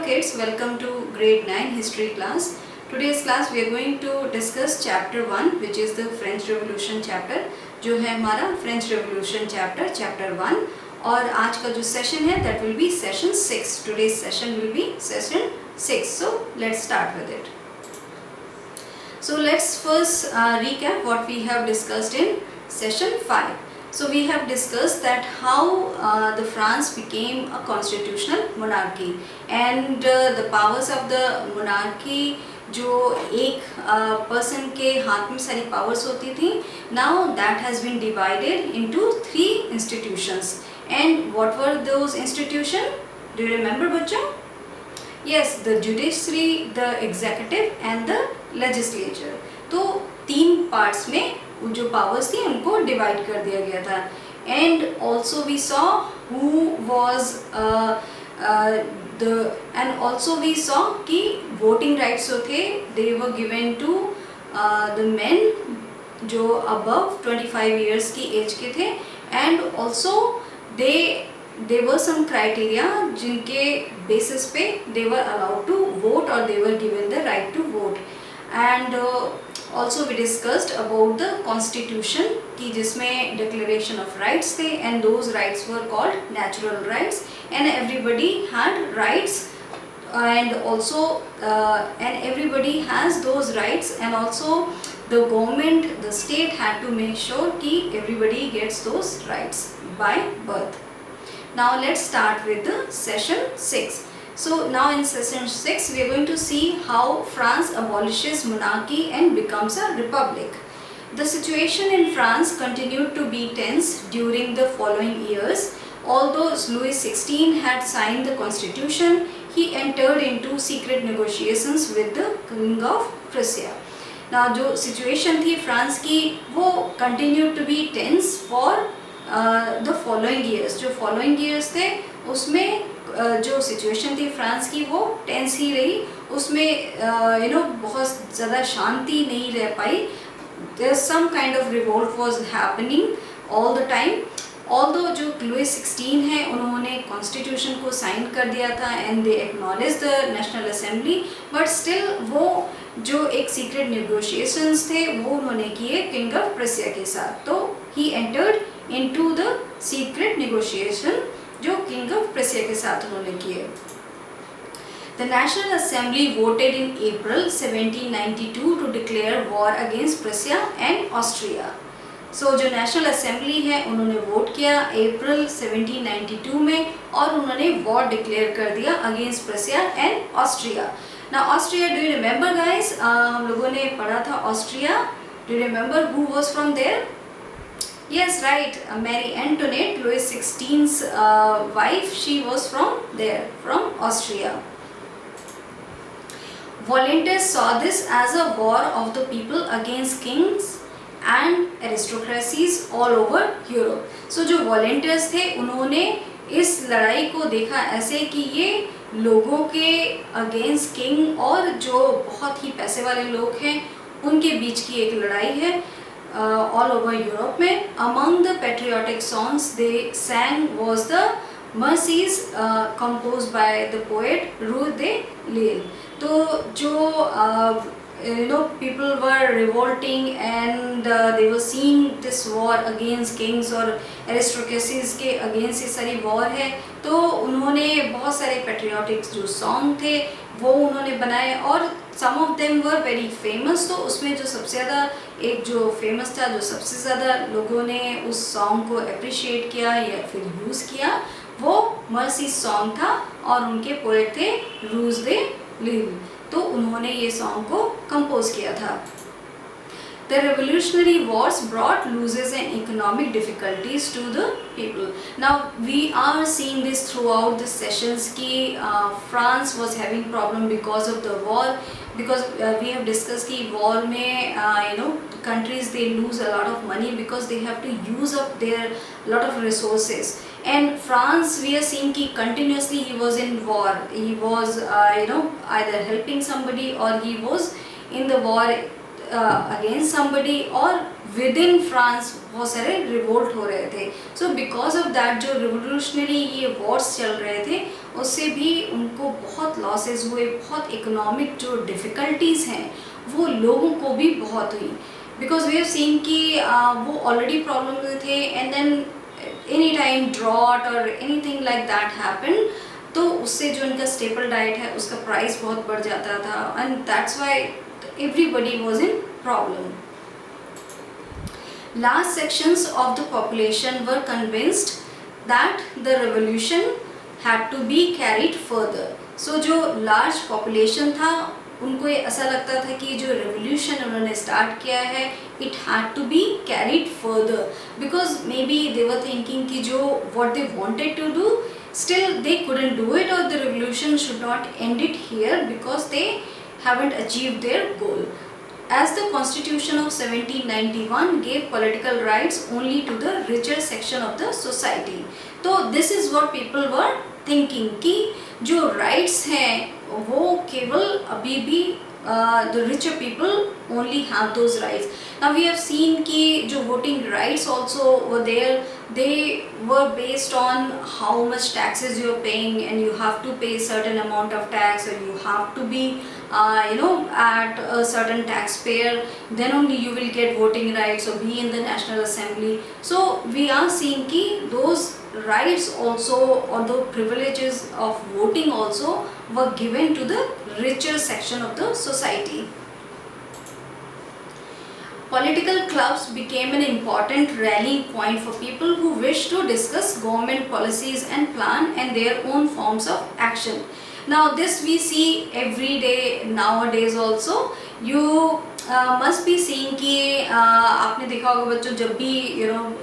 kids, welcome to grade 9 history class. Today's class we are going to discuss chapter 1 which is the French Revolution chapter जो है हमारा French Revolution chapter 1 और आज का जो session है that will be session 6. Today's session will be session 6. So let's start with it. So let's first recap what we have discussed in session 5. So we have discussed that how the France became a constitutional monarchy and the powers of the monarchy जो एक person के हाथ में सारी powers होती थी, now that has been divided into 3 institutions. And what were those institutions? Do you remember बच्चों? Yes, the judiciary, the executive and the legislature. तो 3 parts में जो powers थी उनको divide कर दिया गया था. And also we saw who was and also we saw कि voting rights जो थे they were given to the men जो above 25 years की age के थे and also there were some criteria जिनके basis पे they were allowed to vote or they were given the right to vote. And also we discussed about the constitution कि जिसमें declaration of rights थे and those rights were called natural rights and everybody had rights and also and everybody has those rights and also the government, the state had to make sure कि everybody gets those rights by birth. Now let's start with the session 6. So now in session 6 we are going to see how France abolishes monarchy and becomes a republic. The situation in France continued to be tense during the following years. Although Louis XVI had signed the constitution, he entered into secret negotiations with the King of Prussia. Now जो situation थी France की वो continued to be tense for the following years. जो following years थे उसमें जो situation थी France की वो टेंस ही रही, उसमें बहुत ज़्यादा शांति नहीं रह पाई. There's some kind of revolt was happening all the time. Although जो Louis XVI है उन्होंने कॉन्स्टिट्यूशन को साइन कर दिया था and they acknowledged the National Assembly, but still वो जो एक secret negotiations थे वो उन्होंने किए किंग ऑफ प्रेसिया के साथ. तो he entered into the secret negotiation जो किंग ऑफ प्रेसिया के साथ उन्होंने किए. The National Assembly voted in April 1792 to declare war against Prussia and Austria. So जो National Assembly है उन्होंने वोट किया अप्रैल 1792 में और उन्होंने war declare कर दिया against Prussia and Austria. Now Austria, do you remember guys? हम लोगों ने पढ़ा था Austria. Do you remember who was from there? Yes, right. Marie Antoinette, Louis XVI's wife, she was from there, from Austria. Volunteers saw this as a war of the people against kings and aristocracies all over Europe. So जो volunteers थे उन्होंने इस लड़ाई को देखा ऐसे कि ये लोगों के against king और जो बहुत ही पैसे वाले लोग हैं उनके बीच की एक लड़ाई है. All over Europe में among the patriotic songs they sang was the Mercies composed by the poet Rue de Lille. तो जो people were revolting and they were seeing this war against kings और aristocracies के against ये सारी war है तो उन्होंने बहुत सारे patriotic जो song थे वो उन्होंने बनाए और some of them were very famous. तो उसमें जो सबसे ज़्यादा एक जो famous था जो सबसे ज़्यादा लोगों ने उस song को appreciate किया या फिर use किया वो Mercy song था और उनके poet थे Rue de Lille. तो उन्होंने ये song को compose किया था. The revolutionary wars brought losses and economic difficulties to the people. Now we are seeing this throughout the sessions कि France was having problem because of the war, because we have discussed कि war में countries they lose a lot of money because they have to use up their lot of resources. And France we are seeing कि continuously he was in war. He was either helping somebody or he was in the war against somebody, और with in France बहुत सारे revolt हो रहे थे. So because of that जो revolutionary ये Wars चल रहे थे उससे भी उनको बहुत लॉसेस हुए, बहुत इकोनॉमिक जो डिफ़िकल्टीज़ हैं वो लोगों को भी बहुत हुई. बिकॉज वी हैव सीन कि वो ऑलरेडी प्रॉब्लम में थे, and then any time drought और एनीथिंग लाइक दैट हैपन, तो उससे जो इनका स्टेपल डाइट है उसका प्राइस बहुत बढ़ जाता था, and that's why everybody was in problem. Large sections of the population were convinced that the revolution had to be carried further. So जो large population था उनको ये ऐसा लगता था कि जो revolution उन्होंने start किया है it had to be carried further, because maybe they were thinking कि जो what they wanted to do still they couldn't do it, or the revolution should not end it here because they haven't achieved their goal. As the Constitution of 1791 gave political rights only to the richer section of the society. तो this is what people were thinking कि जो rights हैं वो केवल अभी भी the richer people only have those rights. Now we have seen कि जो voting rights also were there, they were based on how much taxes you are paying, and you have to pay certain amount of tax, or you have to be at a certain taxpayer, then only you will get voting rights or be in the National Assembly. So we are seeing ki those rights also, or the privileges of voting also were given to the richer section of the society. Political clubs became an important rallying point for people who wish to discuss government policies and plan and their own forms of action. Now this we see every day nowadays also. You must be seeing कि आपने देखा होगा बच्चों, जब भी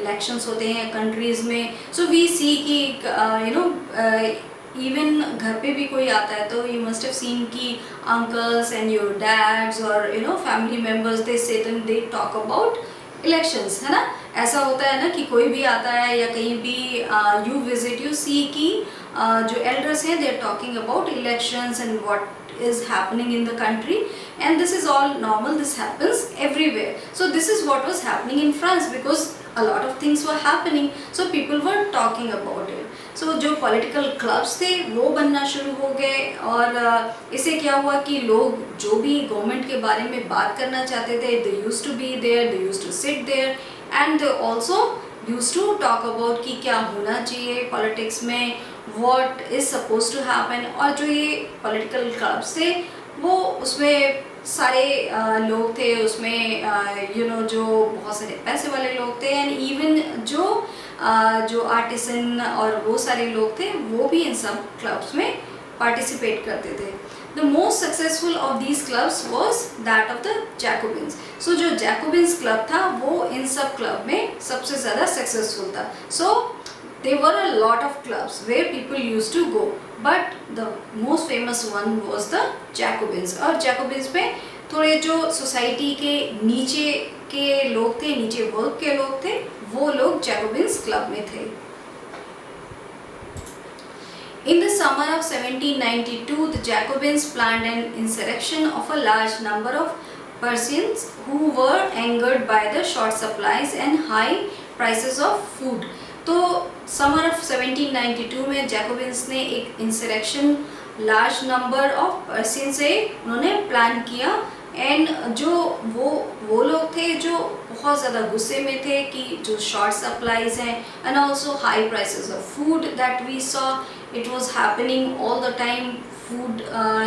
elections होते हैं countries में, so we see कि इवन घर पे भी कोई आता है तो you must have seen कि uncles and your dads or family members they sit and they talk about elections, है ना. ऐसा होता है ना कि कोई भी आता है या कहीं भी you visit, you see कि जो elders हैं they are talking about elections and what is happening in the country, and this is all normal, this happens everywhere. So this is what was happening in France, because a lot of things were happening, so people were talking about it. So जो political clubs थे वो बनना शुरू हो गए, और इससे क्या हुआ कि लोग जो भी गवर्नमेंट के बारे में बात करना चाहते थे they used to be there, they used to sit there, and they also used to talk about कि क्या होना चाहिए पॉलिटिक्स में, what is supposed to happen. और जो ये political clubs थे वो उसमें सारे लोग थे उसमें, जो बहुत सारे पैसे वाले लोग थे, एंड इवन जो आर्टिसन और वो सारे लोग थे वो भी इन सब क्लब्स में पार्टिसिपेट करते थे. The most successful of these clubs was that of the Jacobins. So जो Jacobins club था वो इन सब क्लब में सबसे ज़्यादा सक्सेसफुल था. So there were a lot of clubs where people used to go, but the most famous one was the Jacobins. और Jacobins में थोड़े जो सोसाइटी के नीचे के लोग थे, नीचे वर्ग के लोग थे, वो लोग Jacobins क्लब में थे. In the summer of 1792, the Jacobins planned an insurrection of a large number of Parisians who were angered by the short supplies and high prices of food. तो समर ऑफ 1792 में Jacobins ने एक insurrection large number of person से उन्होंने plan किया, and जो वो लोग थे जो बहुत ज़्यादा गुस्से में थे कि जो शॉर्ट सप्लाईज हैं and also high prices of food that we saw, it was happening all the time. Food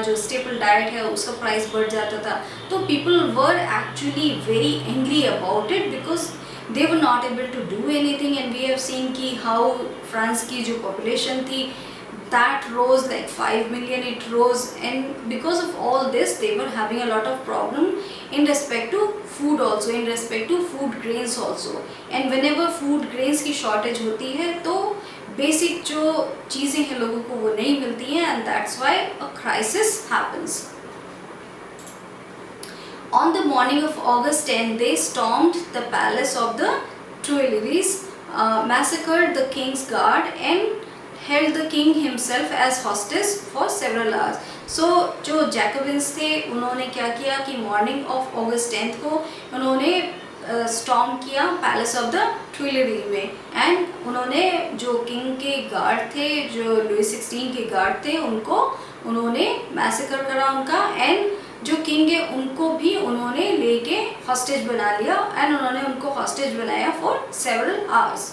जो स्टेपल डाइट है उसका प्राइस बढ़ जाता था, तो people were actually very angry about it because they were not able to do anything. And we have seen कि how France की जो population थी that rose like 5 million, it rose, and because of all this they were having a lot of problem in respect to food also, in respect to food grains also. And whenever food grains की shortage होती है तो basic जो चीज़ें हैं लोगों को वो नहीं मिलती हैं, and that's why a crisis happens. On the morning of August 10, they stormed the palace of the Tuileries, massacred the king's guard, and held the king himself as hostage for several hours. सो जो Jacobins थे उन्होंने क्या किया कि morning of अगस्त 10 को उन्होंने storm किया palace of the ट्यूइलरी में, एंड उन्होंने जो किंग के गार्ड थे, जो लुई 16 के गार्ड थे, उनको उन्होंने मैसेकर करा उनका, एंड जो किंग है उनको भी उन्होंने लेके हॉस्टेज बना लिया, एंड उन्होंने उनको हॉस्टेज बनाया for several hours.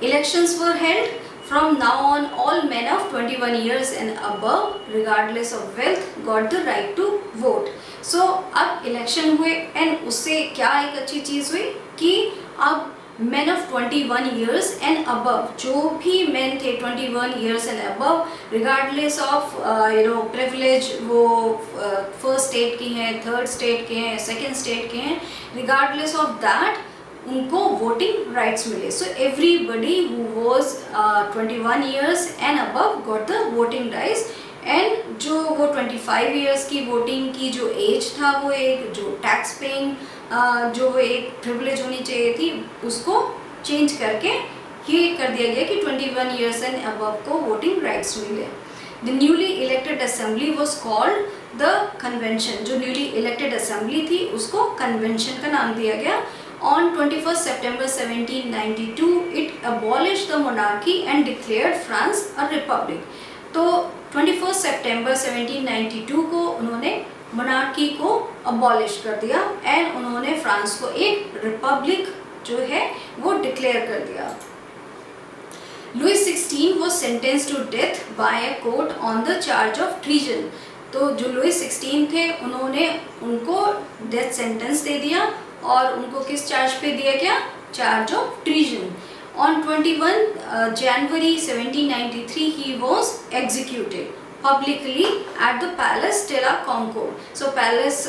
Elections were held. From now on, all men of 21 years and above, regardless of wealth, got the right to vote. So अब इलेक्शन हुए, एंड उससे क्या एक अच्छी चीज़ हुई कि अब men of 21 years and above, जो भी men थे 21 years and above, regardless of privilege, वो first state के हैं, third state के हैं, second state के हैं, regardless of that उनको वोटिंग राइट्स मिले। So everybody who was 21 years and above got the voting rights, and जो वो 25 इयर्स की वोटिंग की जो एज था, वो एक जो टैक्स पेइंग जो वो एक प्रिविलेज होनी चाहिए थी, उसको चेंज करके ये कर दिया गया कि 21 इयर्स एंड अबव को वोटिंग राइट्स मिले। The newly elected assembly was called the convention. जो न्यूली इलेक्टेड असेंबली थी उसको कन्वेंशन का नाम दिया गया। On 21st September 1792, it abolished the monarchy and declared France a republic. तो 21st September 1792 को उन्होंने मोनार्की को अबॉलिश कर दिया, एंड उन्होंने फ्रांस को एक रिपब्लिक जो है वो डिक्लेयर कर दिया। Louis 16 was sentenced to death by a court on the charge of treason. तो जो लुई 16 थे उन्होंने उनको डेथ सेंटेंस दे दिया, और उनको किस चार्ज पे दिया गया? Charge of treason. On 21 January 1793 he was executed publicly at the Palace de la Concorde. So place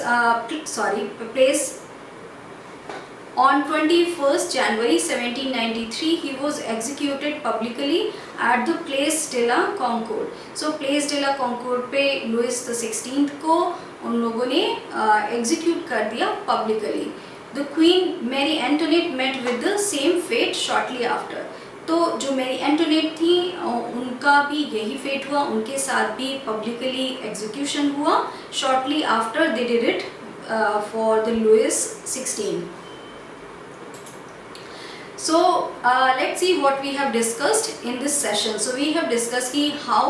on 21st January 1793 he was executed publicly at the Place de la Concorde. So Place de la Concorde पे Louis the 16 को उन लोगों ने execute कर दिया publicly. The Queen Mary Antoinette met with the same fate shortly after. तो जो Mary Antoinette थी उनका भी यही फेट हुआ, उनके साथ भी पब्लिकली एग्जीक्यूशन हुआ shortly after they did it for the Louis 16. So let's see what we have discussed in this session. So we have discussed ki how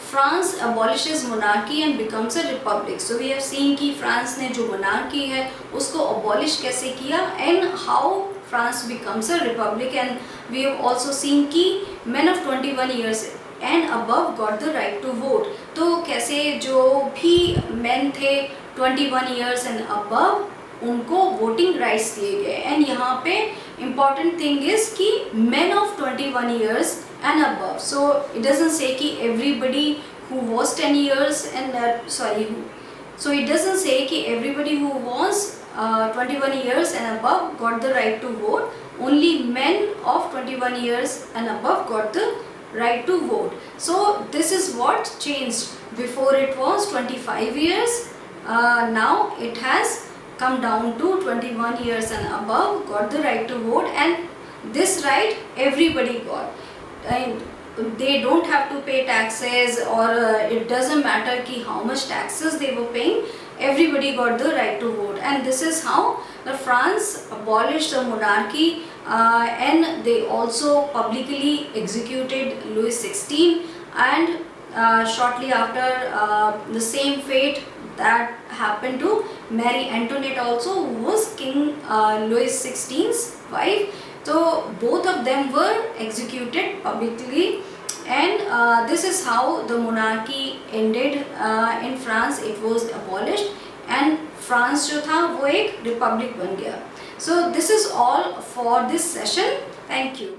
France abolishes monarchy and becomes a republic. So we have seen कि France ने जो monarchy है उसको abolish कैसे किया, and how France becomes a republic, and we have also seen कि men of 21 years and above got the right to vote. तो कैसे जो भी men थे 21 years and above उनको वोटिंग राइट्स दिए गए, एंड यहाँ पे इम्पॉर्टेंट थिंग इज कि men of 21 years and above. So it doesn't say कि everybody who was 10 years and so it doesn't say कि everybody who was 21 years and above got the right to vote. Only men of 21 years and above got the right to vote. So this is what changed. Before it was 25 years, now it has come down to 21 years and above got the right to vote, and this right everybody got. And they don't have to pay taxes, or it doesn't matter ki how much taxes they were paying, everybody got the right to vote. And this is how the France abolished the monarchy, and they also publicly executed Louis 16, and shortly after the same fate that happened to Mary Antoinette also, who was King Louis 16's wife. So both of them were executed publicly, and this is how the monarchy ended in France. It was abolished, and France जो था वो एक Republic बन गया. So this is all for this session. Thank you.